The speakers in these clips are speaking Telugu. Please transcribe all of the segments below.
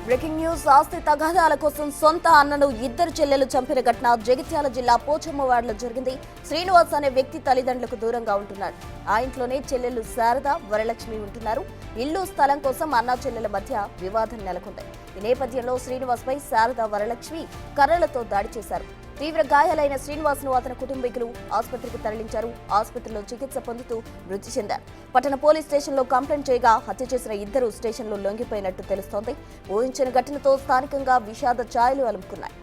Breaking news. ఆస్తి తగాదాల కోసం సొంత అన్నను ఇద్దరు చెల్లెలు చంపిన ఘటన జగిత్యాల జిల్లా పోచమ్మవాడలో జరిగింది. శ్రీనివాస్ అనే వ్యక్తి తల్లిదండ్రులకు దూరంగా ఉంటున్నాడు. ఆ ఇంట్లోనే చెల్లెలు శారద, వరలక్ష్మి ఉంటున్నారు. ఇల్లు స్థలం కోసం అన్నా చెల్లెల మధ్య వివాదం నెలకొంది. ఈ నేపథ్యంలో శ్రీనివాస్ పై శారద, వరలక్ష్మి కర్రలతో దాడి చేశారు. తీవ్ర గాయాలైన శ్రీనివాస్ ను అతని కుటుంబీకులు ఆసుపత్రికి తరలించారు. ఆసుపత్రిలో చికిత్స పొందుతూ మృతి చెందారు. పట్టణ పోలీస్ స్టేషన్లో కంప్లైంట్ చేయగా హత్య చేసిన ఇద్దరు స్టేషన్లో లొంగిపోయినట్టు తెలుస్తోంది. ఊహించిన ఘటనతో స్థానికంగా విషాద ఛాయలు అలుముకున్నాయి.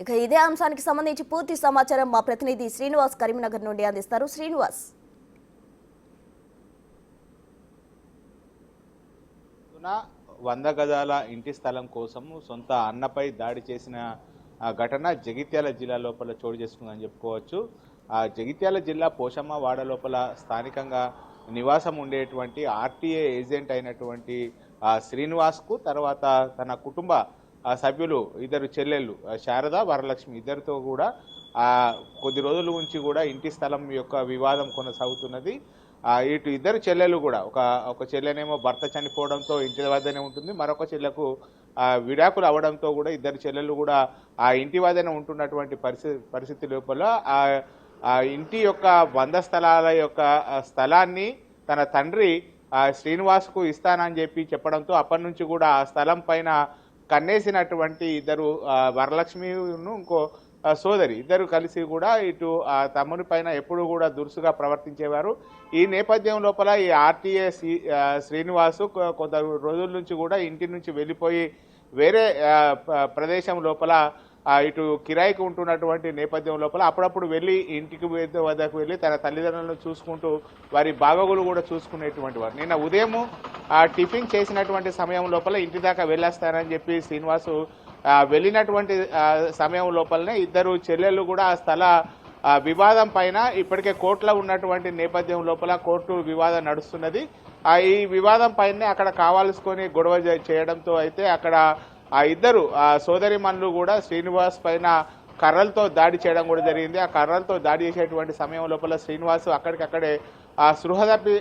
ఇక ఇదే అంశానికి సంబంధించి పూర్తి సమాచారం మా ప్రతినిధి శ్రీనివాస్ కరీంనగర్ నుండి అందిస్తారు. శ్రీనివాస్, 100 గజాల ఇంటి స్థలం కోసం సొంత అన్నపై దాడి చేసిన ఘటన జగిత్యాల జిల్లా లోపల చోటు చేసుకుందని చెప్పుకోవచ్చు. జగిత్యాల జిల్లా పోషమ్మ వాడ లోపల స్థానికంగా నివాసం ఉండేటువంటి ఆర్టీఏ ఏజెంట్ అయినటువంటి శ్రీనివాస్కు తర్వాత తన కుటుంబ సభ్యులు ఇద్దరు చెల్లెళ్ళు శారద, వరలక్ష్మి ఇద్దరితో కూడా కొద్ది రోజుల నుంచి కూడా ఇంటి స్థలం యొక్క వివాదం కొనసాగుతున్నది. ఇటు ఇద్దరు చెల్లెలు కూడా ఒక చెల్లెనేమో భర్త చనిపోవడంతో ఇంటి వద్దనే ఉంటుంది, మరొక చెల్లెకు విడాకులు అవడంతో కూడా ఇద్దరు చెల్లెలు కూడా ఆ ఇంటి వద్దనే ఉంటున్నటువంటి పరిస్థితి లోపల ఆ ఇంటి యొక్క 100 స్థలాల యొక్క స్థలాన్ని తన తండ్రి శ్రీనివాస్కు ఇస్తానని చెప్పడంతో అప్పటి నుంచి కూడా ఆ స్థలం పైన కన్నేసినటువంటి ఇద్దరు వరలక్ష్మిను ఇంకో సోదరి ఇద్దరు కలిసి కూడా ఇటు ఆ తమ్ముని పైన ఎప్పుడు కూడా దురుసుగా ప్రవర్తించేవారు. ఈ నేపథ్యం లోపల ఈ ఆర్టీఏ శ్రీనివాసు కొంత రోజుల నుంచి కూడా ఇంటి నుంచి వెళ్ళిపోయి వేరే ప్రదేశం లోపల ఇటు కిరాయికి ఉంటున్నటువంటి నేపథ్యం లోపల అప్పుడప్పుడు వెళ్ళి ఇంటికి వద్దకు వెళ్ళి తన తల్లిదండ్రులను చూసుకుంటూ వారి బాగోగులు కూడా చూసుకునేటువంటి వారు. నిన్న ఉదయం టిఫిన్ చేసినటువంటి సమయం లోపల ఇంటి దాకా వెళ్ళేస్తానని చెప్పి శ్రీనివాసు వెళ్ళినటువంటి సమయం లోపలనే ఇద్దరు చెల్లెళ్ళు కూడా ఆ స్థల వివాదం పైన ఇప్పటికే కోర్టులో ఉన్నటువంటి నేపథ్యం లోపల కోర్టు వివాదం నడుస్తున్నది. ఈ వివాదం పైనే అక్కడ కావాల్సుకొని గొడవ చేయడంతో అయితే అక్కడ ఆ ఇద్దరు సోదరిమణులు కూడా శ్రీనివాస్ పైన కర్రలతో దాడి చేయడం కూడా జరిగింది. ఆ కర్రలతో దాడి చేసేటువంటి సమయం లోపల శ్రీనివాస్ అక్కడికక్కడే స్పృహ తప్పి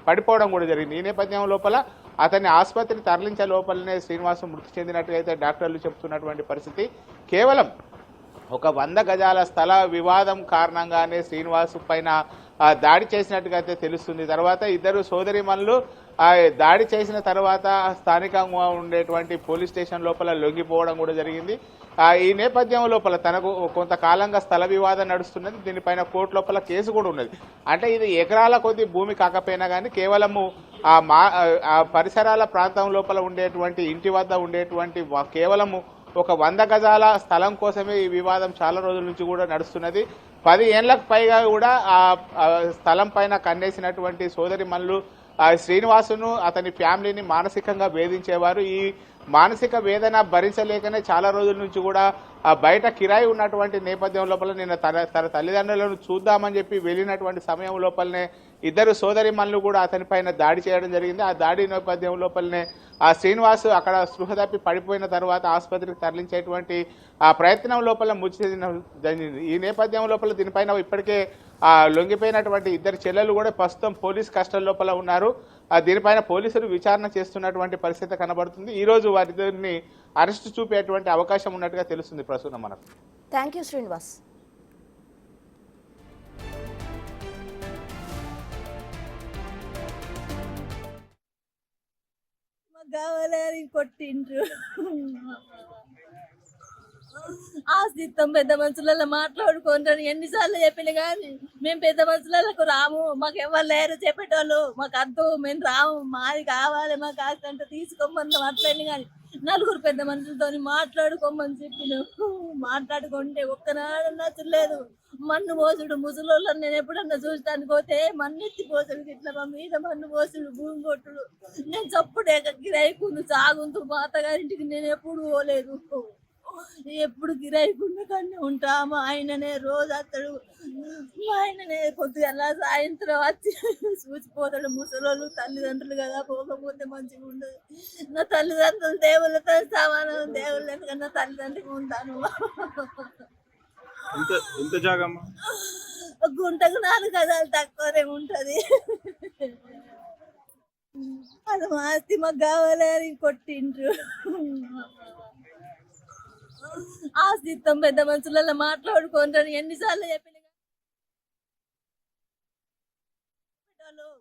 పడిపోవడం కూడా జరిగింది. ఈ నేపథ్యం లోపల అతన్ని ఆసుపత్రికి తరలించే లోపలనే శ్రీనివాస్ మృతి చెందినట్లయితే డాక్టర్లు చెబుతున్నటువంటి పరిస్థితి. కేవలం ఒక 100 గజాల స్థల వివాదం కారణంగానే శ్రీనివాస్ పైన దాడి చేసినట్టుగా అయితే తెలుస్తుంది. తర్వాత ఇద్దరు సోదరిమణులు దాడి చేసిన తర్వాత స్థానికంగా ఉండేటువంటి పోలీస్ స్టేషన్ లోపల లొంగిపోవడం కూడా జరిగింది. ఈ నేపథ్యం లోపల తనకు కొంతకాలంగా స్థల వివాదం నడుస్తున్నది. దీనిపైన కోర్టు లోపల కేసు కూడా ఉన్నది. అంటే ఇది ఎకరాల కొద్ది భూమి కాకపోయినా కానీ కేవలము ఆ పరిసరాల ప్రాంతం లోపల ఉండేటువంటి ఇంటి వద్ద ఉండేటువంటి కేవలము ఒక 100 గజాల స్థలం కోసమే ఈ వివాదం చాలా రోజుల నుంచి కూడా నడుస్తున్నది. 10 ఏళ్లకు పైగా కూడా ఆ స్థలం పైన కన్నేసినటువంటి సోదరిమణులు శ్రీనివాసును అతని ఫ్యామిలీని మానసికంగా వేధించేవారు. ఈ మానసిక వేదన భరించలేకనే చాలా రోజుల నుంచి కూడా బయట కిరాయి ఉన్నటువంటి నేపథ్యం లోపల నిన్న తన తల్లిదండ్రులను చూద్దామని చెప్పి వెళ్ళినటువంటి సమయం లోపలనే ఇద్దరు సోదరిమణులు కూడా అతని పైన దాడి చేయడం జరిగింది. ఆ దాడి నేపథ్యం లోపలనే ఆ శ్రీనివాస్ అక్కడ స్పృహ తప్పి పడిపోయిన తర్వాత ఆసుపత్రికి తరలించేటువంటి ఆ ప్రయత్నం లోపల మృతి జరిగింది. ఈ నేపథ్యం లోపల దీనిపైన ఇప్పటికే లొంగిపోయినటువంటి ఇద్దరు చెల్లెలు కూడా ప్రస్తుతం పోలీస్ కస్టడీ లోపల ఉన్నారు. దీనిపైన పోలీసులు విచారణ చేస్తున్నటువంటి పరిస్థితి కనబడుతుంది. ఈ రోజు వారిద్దరిని అరెస్టు చూపేటువంటి అవకాశం ఉన్నట్టుగా తెలుస్తుంది ప్రస్తుతం మనకు. Thank you Srinivas. కావాలని కొట్టిండ్రు. ఆస్తిత్వం పెద్ద మనుషులలో మాట్లాడుకుంటాను ఎన్నిసార్లు చెప్పిన కానీ మేము పెద్ద మనుషులకు రాము, మాకు ఎవరు లేరు చెప్పేటోళ్ళు, మాకు అద్దు, మేము రాము, మాది కావాలి, మాకు ఆస్తి అంటే తీసుకోమని అట్లని కానీ నలుగురు పెద్ద మనుషులతో మాట్లాడుకోమని చెప్పిన మాట్లాడుకుంటే ఒక్కనాడు నచ్చలేదు. మన్ను పోసుడు ముసలోళ్ళని నేను ఎప్పుడన్నా చూస్తాను పోతే మన్నెత్తి పోసుడు ఇట్లా మా మీద మన్ను పోసుడు భూమి కొట్టుడు. నేను చప్పుడు గిరాయికుందు సాగుంటూ మా అత్తగారింటికి నేను ఎప్పుడు పోలేదు, ఎప్పుడు గిరాయికున్న కన్నా ఉంటా. మా ఆయననే రోజు అత్తడు, మా ఆయననే పొద్దుగల సాయంత్రం వచ్చి చూసిపోతాడు. ముసలోళ్ళు తల్లిదండ్రులు కదా, పోకపోతే మంచిగా ఉండదు. నా తల్లిదండ్రులు దేవుళ్ళతో సమానం, దేవుళ్ళ ఎందుకన్నా తల్లిదండ్రులు ఉంటాను. ఎంత ఎంత జాగమ్మ? గుంటకు 4 గజాలు తక్కువనే ఉంటది. అది మా ఆస్తి మాకు కావాలి అని కొట్టిండ్రు. ఆస్తి ఇస్తాం పెద్ద మనుషులలో మాట్లాడుకుంటారు ఎన్నిసార్లు చెప్పిన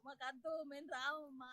మాకు అర్థం మేము రాము మా